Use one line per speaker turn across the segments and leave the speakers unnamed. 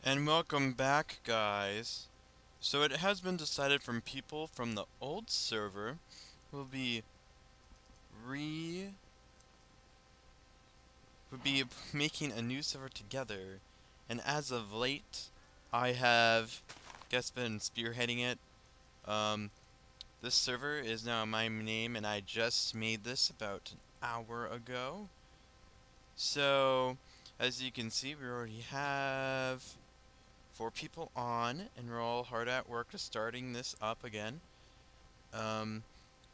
And welcome back, guys. So it has been decided from people from the old server will be re will be making a new server together. And as of late, I have been spearheading it. Um this server is now my name and I just made this about an hour ago. So as you can see, we already have 4 people on, and we're all hard at work to starting this up again. Um,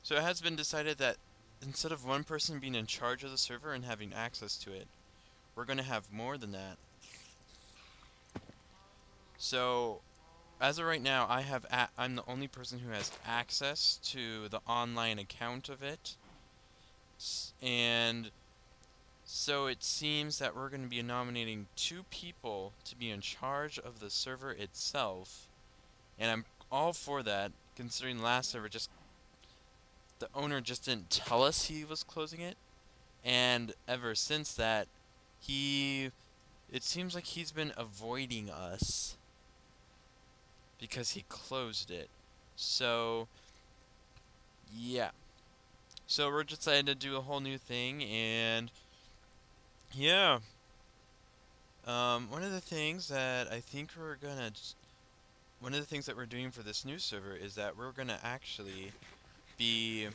so it has been decided that instead of one person being in charge of the server and having access to it, we're going to have more than that. So as of right now, I'm the only person who has access to the online account of it, and so it seems that we're going to be nominating 2 people to be in charge of the server itself, and I'm all for that, considering the last server the owner just didn't tell us he was closing it, and ever since that, he it seems like he's been avoiding us because he closed it. So, yeah. So we're deciding to do a whole new thing, and yeah. One of the things that I think one of the things that we're doing for this new server is that we're gonna actually be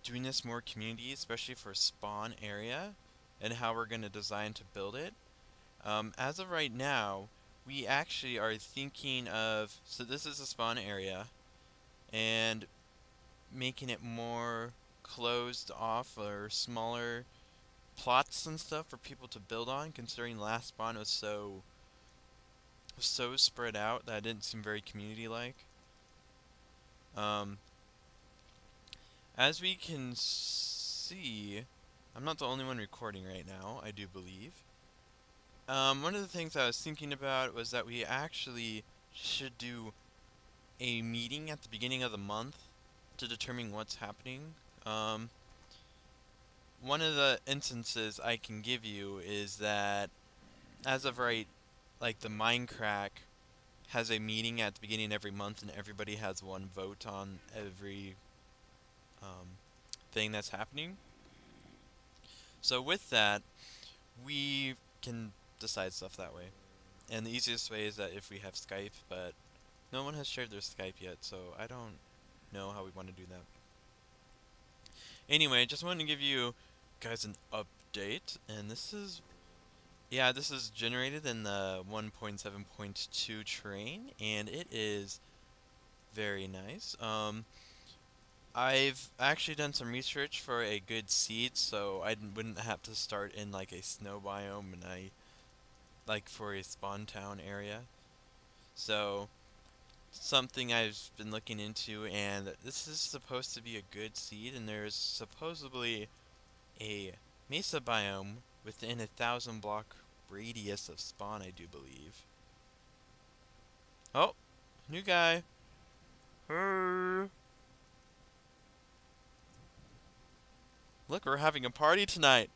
doing this more community, especially for spawn area, and how we're gonna design to build it. As of right now, we actually are thinking of, so this is a spawn area, and making it more closed off or smaller plots and stuff for people to build on, considering last spawn was so spread out that it didn't seem very community-like. Um, as we can see, I'm not the only one recording right now, I do believe. One of the things I was thinking about was that we actually should do a meeting at the beginning of the month to determine what's happening. Um, One of the instances I can give you is that as of right, like the Minecraft has a meeting at the beginning of every month, and everybody has one vote on every um, thing that's happening. So with that, we can decide stuff that way. And the easiest way is that if we have Skype, but no one has shared their Skype yet, so I don't know how we want to do that. Anyway, just wanted to give you guys an update, and this is generated in the 1.7.2 train, and it is very nice. I've actually done some research for a good seed, so wouldn't have to start in like a snow biome, and like for a spawn town area. So something I've been looking into, and this is supposed to be a good seed, and there's supposedly a mesa biome within 1,000 block radius of spawn, I do believe. Oh, new guy. Hey. Look, we're having a party tonight.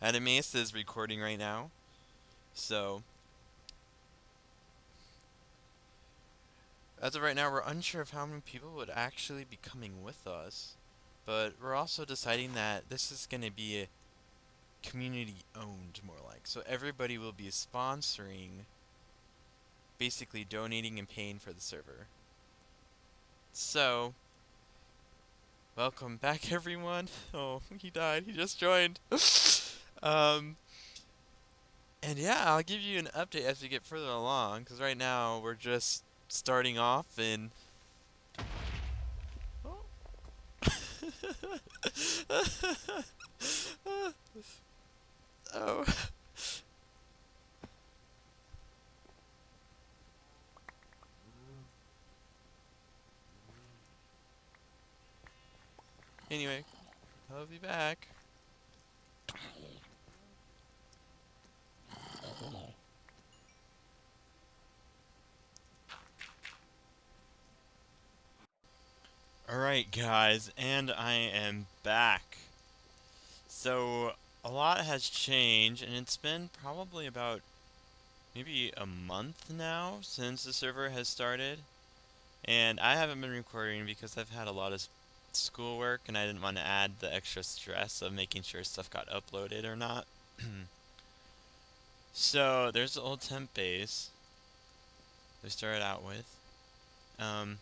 Animace is recording right now, so as of right now, we're unsure of how many people would actually be coming with us, but we're also deciding that this is going to be a community owned, more like. So everybody will be sponsoring, basically donating and paying for the server. So, welcome back, everyone. Oh, he died. He just joined. um, and yeah, I'll give you an update as we get further along, because right now we're just starting off and. Oh. Anyway, I'll be back. Alright, guys, and I am back. So a lot has changed, and it's been probably about maybe a month now since the server has started. And I haven't been recording because I've had a lot of schoolwork, and I didn't want to add the extra stress of making sure stuff got uploaded or not. So there's the old temp base they started out with. Um,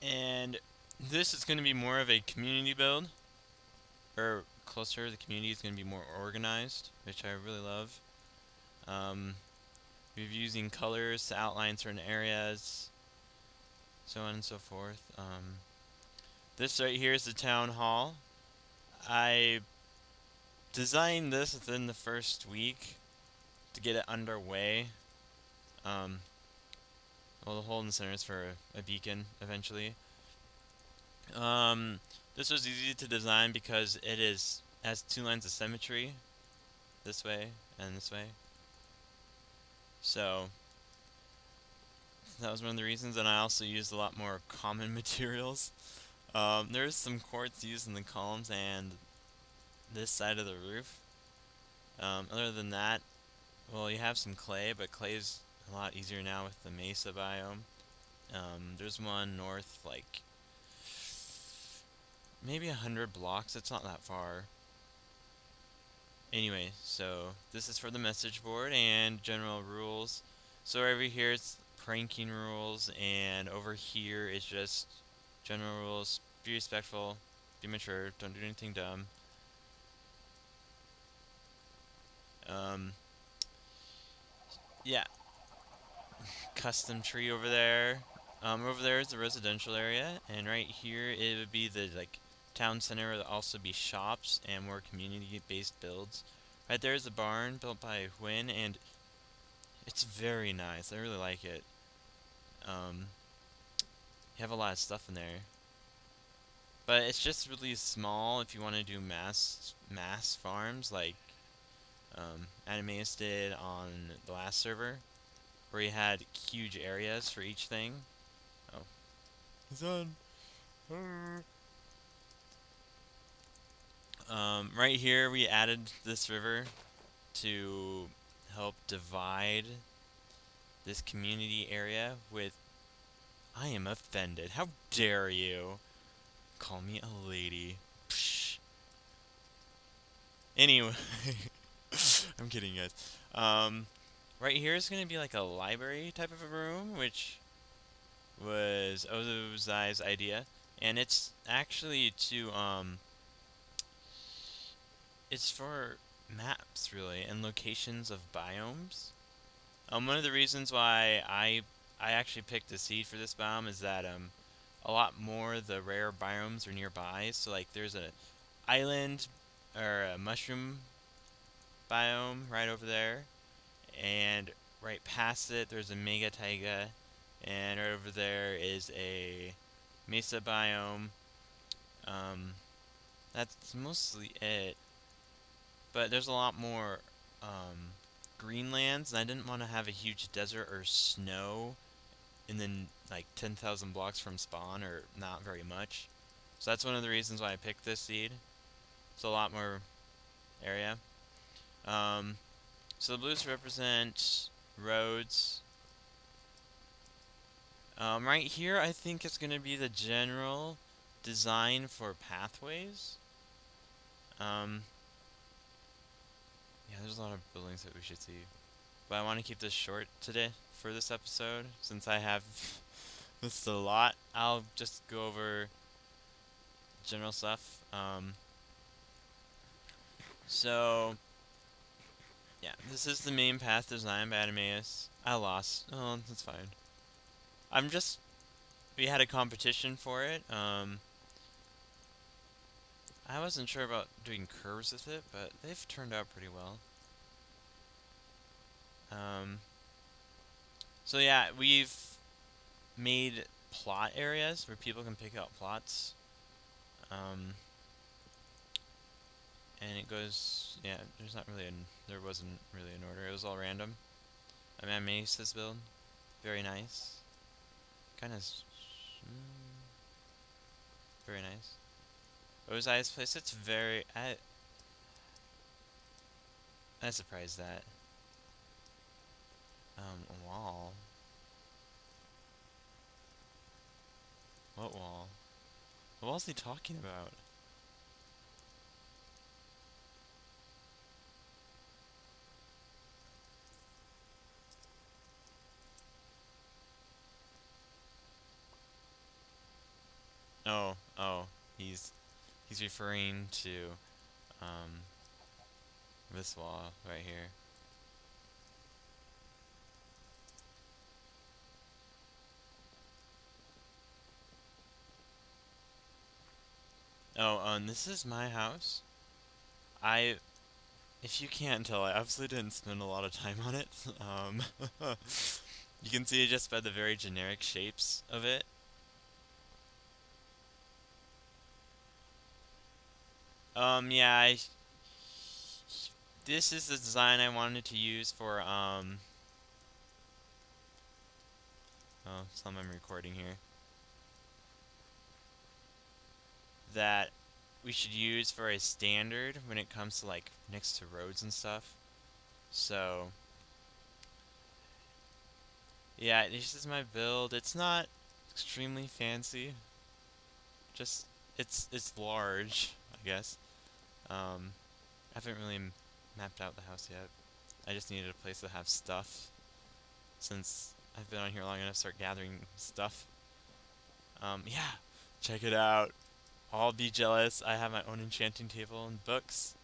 and this is going to be more of a community build, or closer. The community is going to be more organized, which I really love. Um, we're using colors to outline certain areas, so on and so forth. This right here is the town hall. I designed this within the first week to get it underway. Um, well, the hole in the center is for a beacon eventually. Um, this was easy to design because it has two lines of symmetry, this way and this way. So that was one of the reasons, and I also used a lot more common materials. There's some quartz used in the columns and this side of the roof. Other than that, well, you have some clay, but clay is a lot easier now with the mesa biome. There's one north, like maybe 100 blocks. It's not that far. Anyway, so this is for the message board and general rules. So over here it's pranking rules, and over here is just general rules. Be respectful, be mature, don't do anything dumb. Um, yeah, custom tree over there. Over there is the residential area, and right here it would be the like town center. It'll also be shops and more community-based builds. Right there is a barn built by Win, and it's very nice. I really like it. Um, you have a lot of stuff in there, but it's just really small if you want to do mass farms like Animeus did on the last server, where you had huge areas for each thing. Oh, he's on. Right here we added this river to help divide this community area with. I am offended. How dare you call me a lady? Psh. Anyway, I'm kidding, guys. Right here is gonna be like a library type of a room, which was Ozai's idea, and it's actually it's for maps really and locations of biomes. One of the reasons why I actually picked the seed for this biome is that a lot more of the rare biomes are nearby. So like there's a island or a mushroom biome right over there, and right past it there's a mega taiga, and right over there is a mesa biome. Um, that's mostly it. But there's a lot more greenlands, and I didn't want to have a huge desert or snow and then like 10,000 blocks from spawn, or not very much. So that's one of the reasons why I picked this seed. It's a lot more area. Um, so the blues represent roads. Right here I think it's going to be the general design for pathways. Um, yeah, there's a lot of buildings that we should see. But I want to keep this short today for this episode, since I have this a lot. I'll just go over general stuff. So, yeah, this is the main path design by Animeus. I lost. Oh, that's fine. We had a competition for it. I wasn't sure about doing curves with it, but they've turned out pretty well. So yeah, we've made plot areas where people can pick out plots. And it goes, yeah, there wasn't really an order. It was all random. I mean, I maced this build. Very nice. Kind of, very nice. Ozai's place, it's very... I'm surprised that. A wall? What wall? What wall's he talking about? Oh, he's referring to, um, this wall right here. Oh, this is my house. I, if you can't tell, I absolutely didn't spend a lot of time on it. You can see just by the very generic shapes of it. Yeah, this is the design I wanted to use for, oh, some I'm recording here. That we should use for a standard when it comes to, like, next to roads and stuff. So, yeah, this is my build. It's not extremely fancy. Just, it's large, I guess. I haven't really mapped out the house yet. I just needed a place to have stuff, since I've been on here long enough to start gathering stuff. Yeah, check it out. I'll be jealous. I have my own enchanting table and books.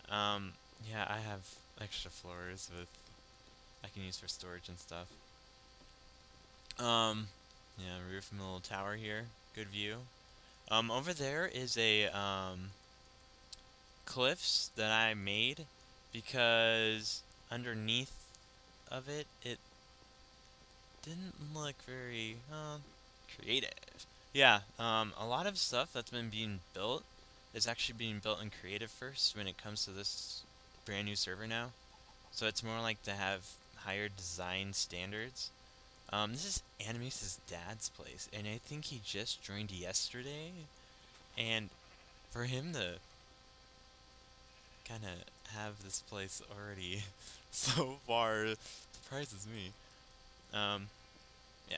Um, yeah, I have extra floors with I can use for storage and stuff. Um, yeah, roof from the little tower here. Good view. Over there is a cliffs that I made because underneath of it, it didn't look very creative. Yeah, a lot of stuff that's been being built is actually being built in creative first when it comes to this brand new server now. So it's more like to have higher design standards. This is Anime's dad's place, and I think he just joined yesterday. And for him to kind of have this place already so far surprises me. Um, yeah.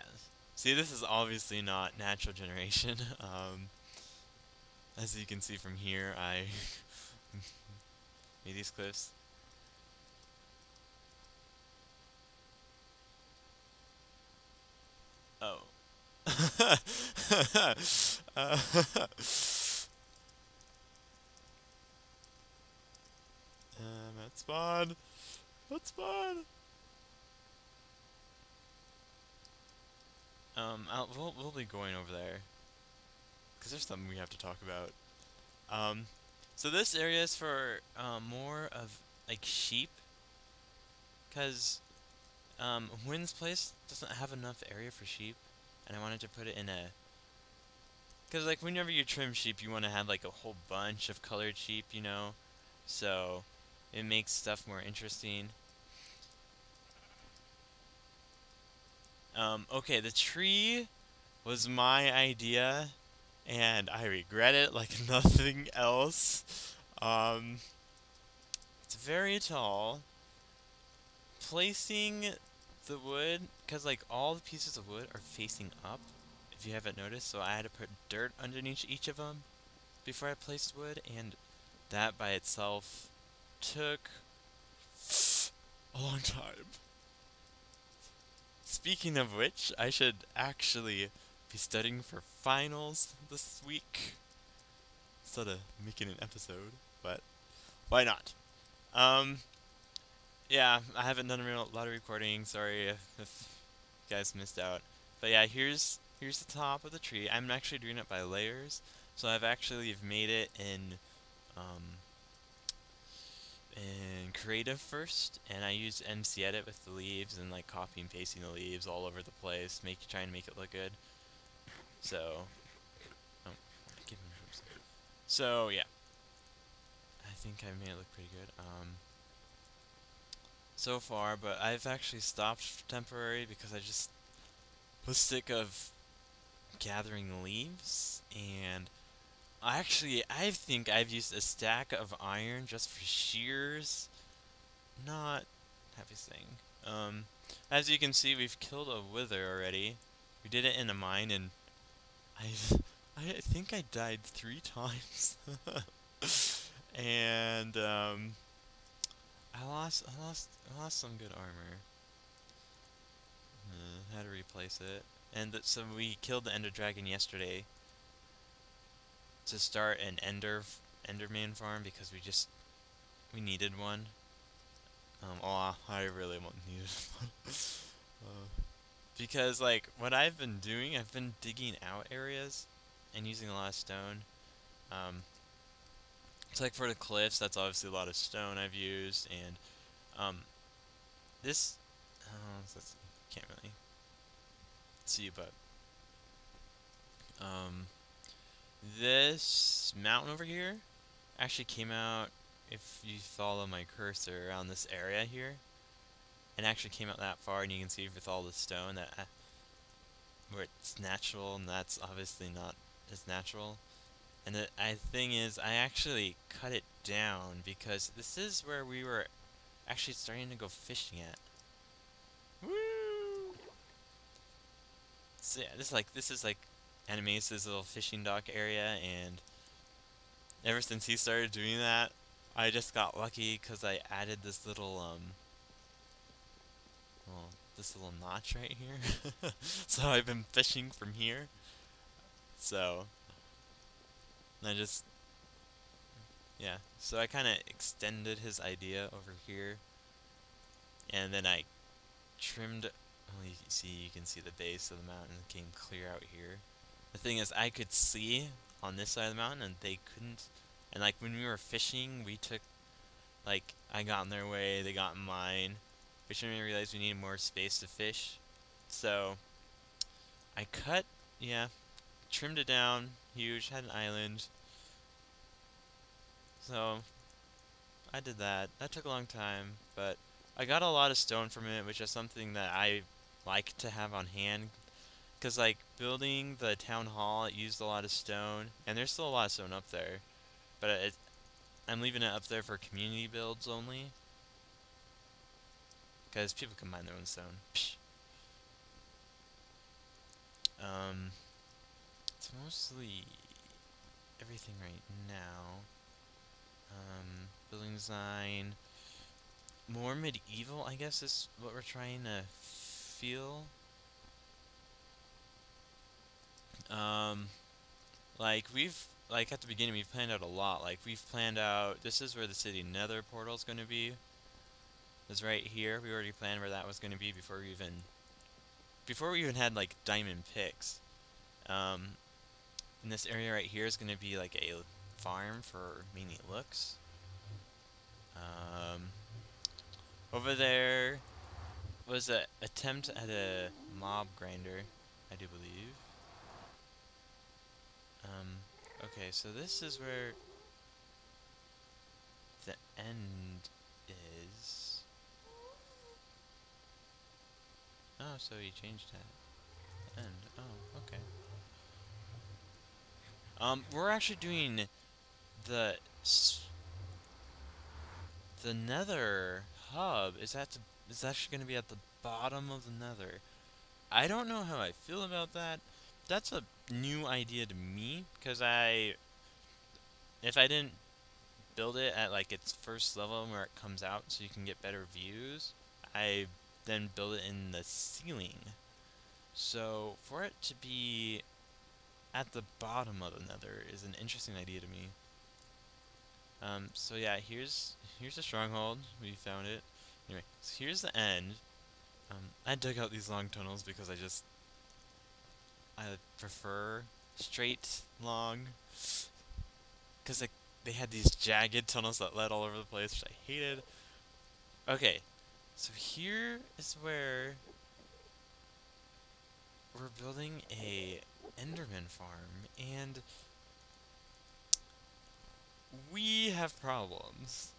See, this is obviously not natural generation. As you can see from here, I made these cliffs. Oh. uh, at spawn. At spawn. We'll be going over there because there's something we have to talk about. So this area is for more of like sheep, because Wynn's place doesn't have enough area for sheep, and I wanted to put it in a. Because like whenever you trim sheep, you want to have like a whole bunch of colored sheep, you know, so it makes stuff more interesting. Okay, the tree was my idea, and I regret it like nothing else. Um, it's very tall. Placing the wood, because like all the pieces of wood are facing up, if you haven't noticed, so I had to put dirt underneath each of them before I placed wood, and that by itself took a long time. Speaking of which, I should actually be studying for finals this week instead of making an episode, but why not? Um, yeah, I haven't done a lot of recording. Sorry if you guys missed out. But yeah, here's the top of the tree. I'm actually doing it by layers, so I've actually made it um in creative first, and I use MC Edit with the leaves and like copy and pasting the leaves all over the place, trying to make it look good. So, oh, give him some. So yeah, I think I made it look pretty good. So far, but I've actually stopped temporary because I just was sick of gathering leaves, and actually, I think I've used a stack of iron just for shears. Not happiest thing. Um, as you can see, we've killed a wither already. We did it in a mine, and I've, I think I died 3 times. And, I lost some good armor. Had to replace it. And so we killed the Ender Dragon yesterday to start an Enderman farm because we needed one. Oh, I really needed one. Because like what I've been doing, I've been digging out areas and using a lot of stone. Um, it's like for the cliffs, that's obviously a lot of stone I've used, and um, this, can't really see, but um, this mountain over here actually came out. If you follow my cursor around this area here, it actually came out that far, and you can see with all the stone that where it's natural, and that's obviously not as natural. And the thing is, I actually cut it down because this is where we were actually starting to go fishing at. Woo! So yeah, this is like Animace's little fishing dock area, and ever since he started doing that, I just got lucky because I added this little well, this little notch right here. So I've been fishing from here. So I just yeah. So I kind of extended his idea over here, and then I trimmed. Well, you can see the base of the mountain came clear out here. The thing is, I could see on this side of the mountain, and they couldn't. And like when we were fishing, we took like I got in their way, they got in mine. Fishermen realized we needed more space to fish, so I trimmed it down, huge, had an island. So I did that. That took a long time, but I got a lot of stone from it, which is something that I like to have on hand. Because, like, building the town hall, it used a lot of stone, and there's still a lot of stone up there. But I'm leaving it up there for community builds only. Because people can mine their own stone. Psh. It's mostly everything right now. Building design. More medieval, I guess, is what we're trying to feel. Um, like at the beginning, we've planned out a lot. Like, we've planned out, this is where the city nether portal is going to be. It's right here. We already planned where that was going to be before we even had, like, diamond picks. And this area right here is going to be, like, a farm for mainly looks. Over there was an attempt at a mob grinder, I do believe. Okay, so this is where the end is. Oh, so he changed that. End. Oh, okay. We're actually doing the the Nether hub is actually going to be at the bottom of the Nether. I don't know how I feel about that. That's a new idea to me because if I didn't build it at like its first level where it comes out so you can get better views, I then build it in the ceiling. So for it to be at the bottom of the Nether is an interesting idea to me. So yeah, here's the stronghold. We found it. Anyway, so here's the end. I dug out these long tunnels because I prefer straight, long, because they had these jagged tunnels that led all over the place, which I hated. Okay, so here is where we're building a Enderman farm, and we have problems.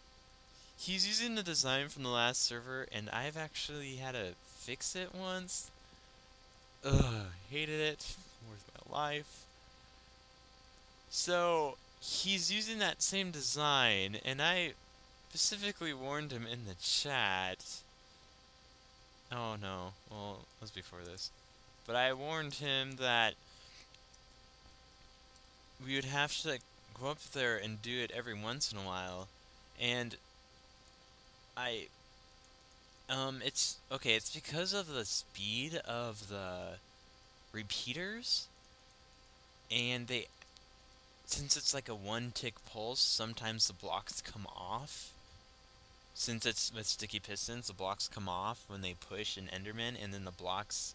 He's using the design from the last server, and I've actually had to fix it once. Ugh, hated it. worth my life. So he's using that same design, and I specifically warned him in the chat. Oh no, well, it was before this. But I warned him that we would have to go up there and do it every once in a while. And I, it's, okay, it's because of the speed of the repeaters. And since it's like a one tick pulse, sometimes the blocks come off. Since it's with sticky pistons, the blocks come off when they push an Enderman, and then the blocks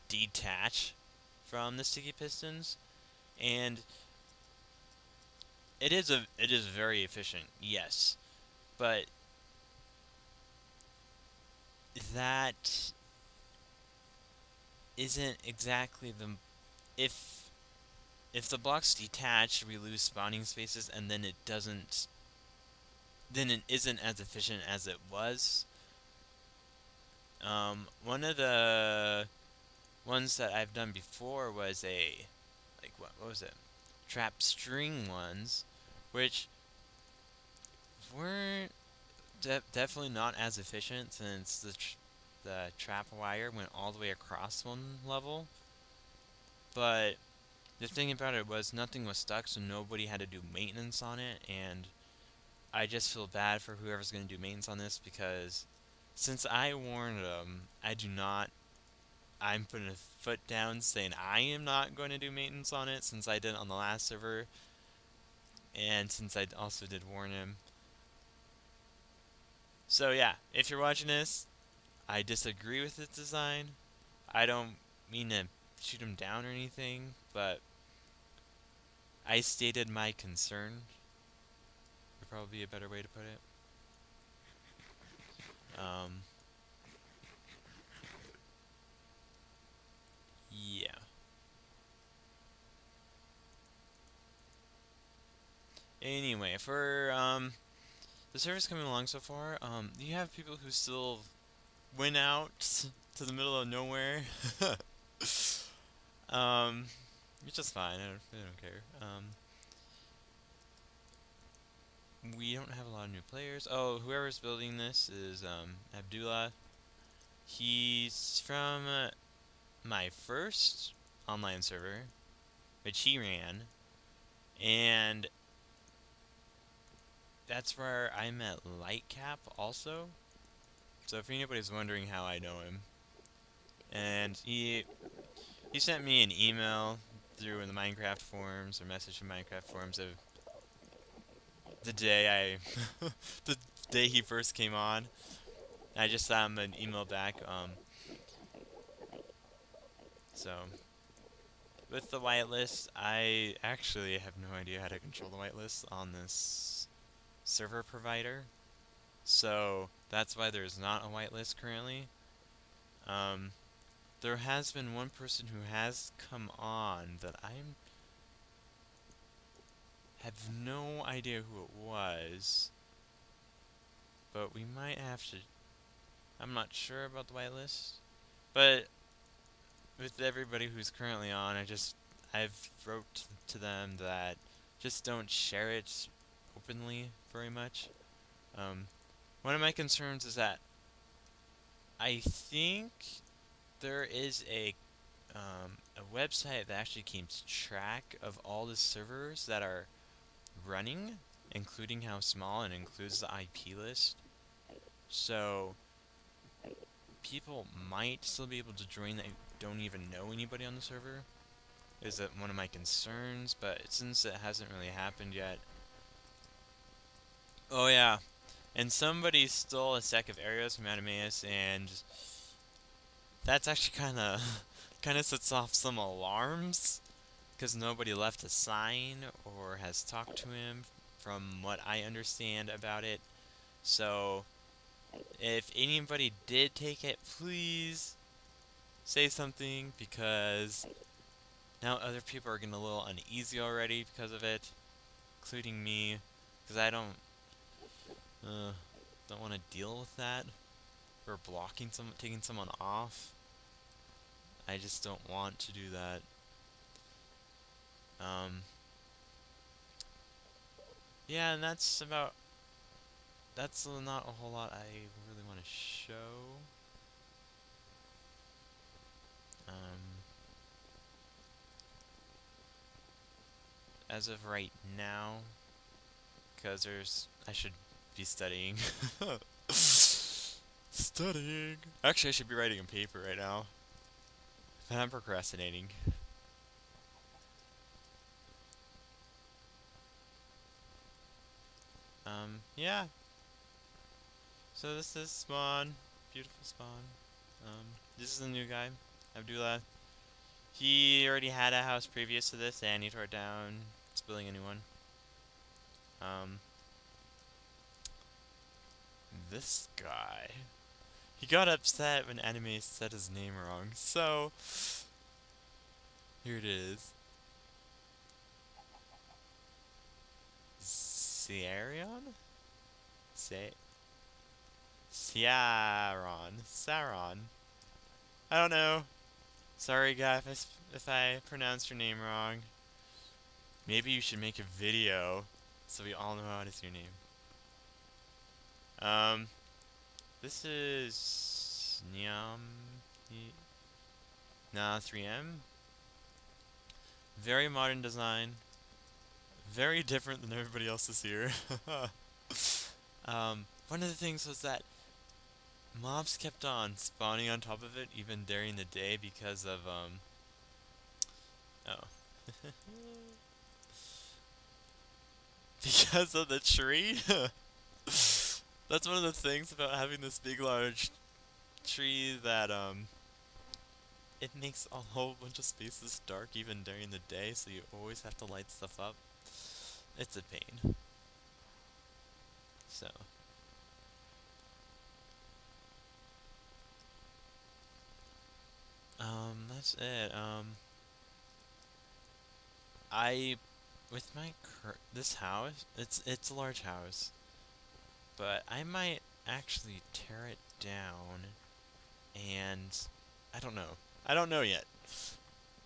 detach from the sticky pistons. And it is very efficient, yes, but that isn't exactly the if the blocks detach, we lose spawning spaces, and then it isn't as efficient as it was. One of the ones that I've done before was what was it? Trap string ones, which weren't definitely not as efficient since the trap wire went all the way across one level. But the thing about it was nothing was stuck, so nobody had to do maintenance on it, and I just feel bad for whoever's going to do maintenance on this because since I warned them, I'm putting a foot down saying I am not going to do maintenance on it since I did it on the last server, and since I also did warn him. So yeah, if you're watching this, I disagree with its design. I don't mean to shoot him down or anything, but I stated my concern. Would probably be a better way to put it. Yeah. Anyway, for the server's coming along so far. You have people who still went out to the middle of nowhere. um, which is fine. I don't care. We don't have a lot of new players. Oh, whoever's building this is Abdullah. He's from my first online server, which he ran, and that's where I met Lightcap also. So if anybody's wondering how I know him, and he sent me an email through in the Minecraft forums or message in Minecraft forums of the day the day he first came on. I just sent him an email back. So with the whitelist, I actually have no idea how to control the whitelist on this server provider. So that's why there's not a whitelist currently. There has been one person who has come on that I have no idea who it was, but we might have to. I'm not sure about the whitelist, but with everybody who's currently on, I've wrote to them that just don't share it openly very much. One of my concerns is that I think there is a website that actually keeps track of all the servers that are running, including how small, and includes the IP list. So people might still be able to join that don't even know anybody on the server. Is that one of my concerns? But since it hasn't really happened yet. Oh yeah, and somebody stole a stack of arrows from Animeus, and that's actually kind of sets off some alarms because nobody left a sign or has talked to him from what I understand about it. So if anybody did take it, please say something, because now other people are getting a little uneasy already because of it, including me, because I don't want to deal with that, or taking someone off. I just don't want to do that. Um, yeah, and that's not a whole lot I really want to show. Um, as of right now, because I should be studying. Studying. Actually, I should be writing a paper right now, but I'm procrastinating. Yeah. So this is Spawn. Beautiful Spawn. This is the new guy, Abdullah. He already had a house previous to this, and he tore it down. It's building a new one. Um, this guy. He got upset when anime said his name wrong. So, here it is. Sierron? Say Ciaron. Saron. I don't know. Sorry, guy, if I pronounced your name wrong. Maybe you should make a video so we all know how to say your name. Um, this is Nyam. Nah, 3M. Very modern design. Very different than everybody else's here. One of the things was that mobs kept on spawning on top of it even during the day because of, oh. Because of the tree? That's one of the things about having this big, large tree that, it makes a whole bunch of spaces dark even during the day, so you always have to light stuff up. It's a pain. So. That's it. I, with my this house, it's a large house, but I might actually tear it down, and I don't know. I don't know yet.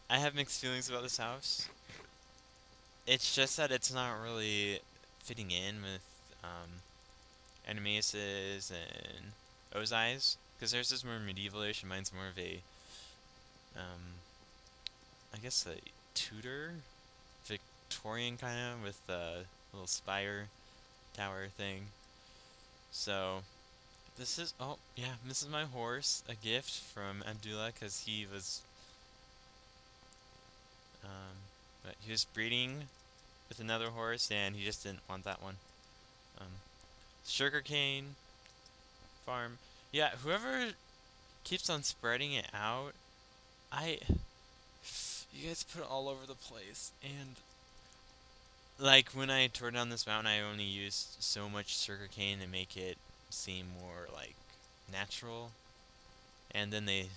I have mixed feelings about this house. It's just that it's not really fitting in with Animace's and Ozai's, because theirs is more medieval-ish, and mine's more of a I guess a Tudor, Victorian kind of, with the little spire tower thing. So this is, oh yeah, this is my horse, a gift from Abdullah, because he was breeding with another horse and he just didn't want that one. Um, Sugarcane farm. Yeah, whoever keeps on spreading it out, you guys put it all over the place, and like when I tore down this mountain, I only used so much sugarcane to make it seem more like natural, and then they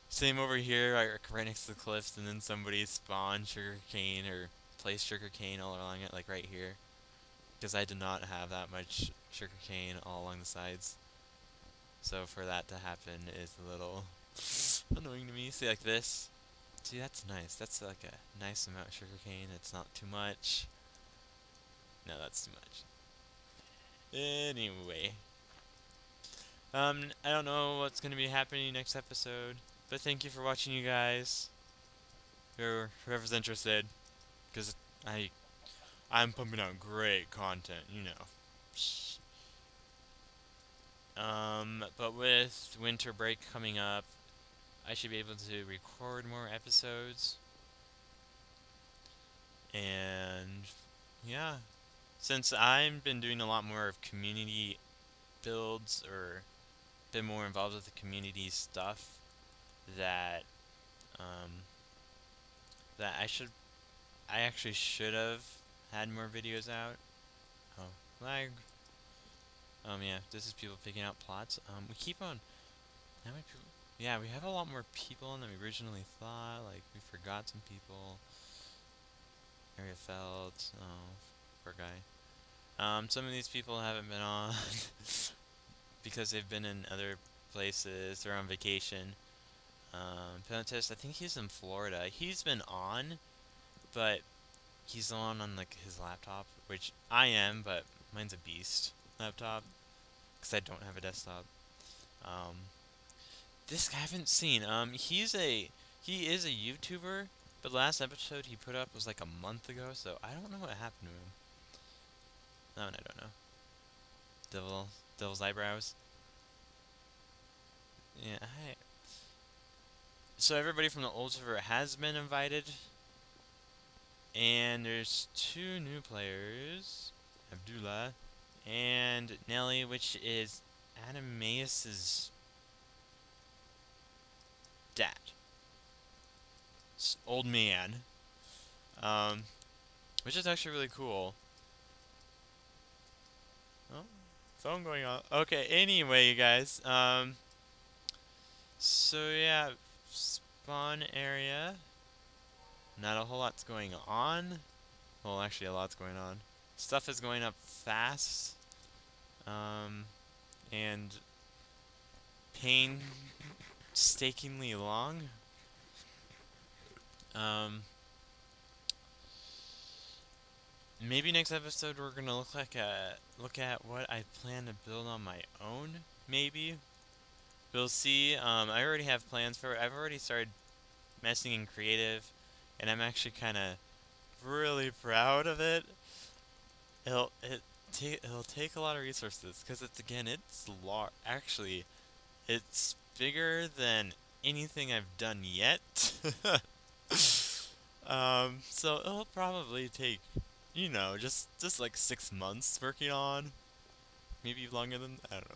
same over here, right next to the cliffs, and then somebody spawned sugarcane or placed sugarcane all along it, like right here, because I did not have that much sugarcane all along the sides. So for that to happen is a little annoying to me. See, like this. See, that's nice. That's like a nice amount of sugarcane. It's not too much. No, that's too much. Anyway. I don't know what's going to be happening next episode, but thank you for watching, you guys. Whoever's interested, because I'm pumping out great content, you know. But with winter break coming up, I should be able to record more episodes. And yeah, since I've been doing a lot more of community builds or been more involved with the community stuff, that um, that I actually should have had more videos out. Oh, lag. Yeah, this is people picking out plots. We keep on. How many people? Yeah, we have a lot more people than we originally thought. Like, we forgot some people. Area felt. Oh, poor guy. Some of these people haven't been on because they've been in other places. They're on vacation. Penaltist, I think he's in Florida. He's been on, but he's on like his laptop, which I am, but mine's a beast laptop because I don't have a desktop. Um, this guy I haven't seen. He is a YouTuber, but last episode he put up was like a month ago, so I don't know what happened to him. No, I don't know. Devil, Devil's eyebrows. Yeah. So everybody from the old server has been invited, and there's two new players, Abdullah and Nelly, which is Adamaeus's dad, old man. Um, which is actually really cool. Oh, phone going on. Okay. Anyway, you guys. So yeah, spawn area. Not a whole lot's going on. Well, actually, a lot's going on. Stuff is going up fast. Um, and painstakingly long. Um, maybe next episode we're gonna look at what I plan to build on my own. Maybe we'll see. I already have plans for it. I've already started messing in creative, and I'm actually kind of really proud of it. It'll take a lot of resources because it's large. Actually, it's bigger than anything I've done yet. So it'll probably take, just like 6 months working on. Maybe longer than I don't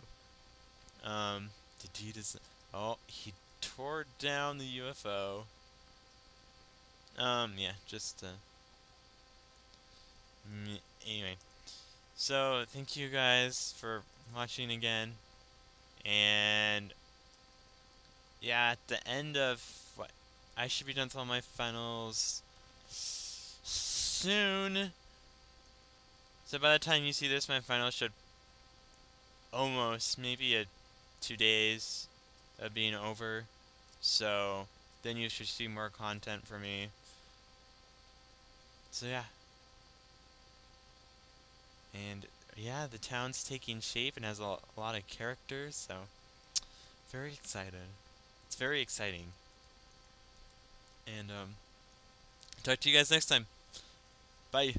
know. The deed is. Oh, he tore down the UFO. Yeah, just anyway. So thank you guys for watching again, and yeah, at the end of what I should be done with all my finals soon. So by the time you see this, my finals should almost maybe 2 days of being over. So then you should see more content from me. So yeah. And yeah, the town's taking shape and has a lot of characters, so very excited. It's very exciting. And talk to you guys next time. Bye.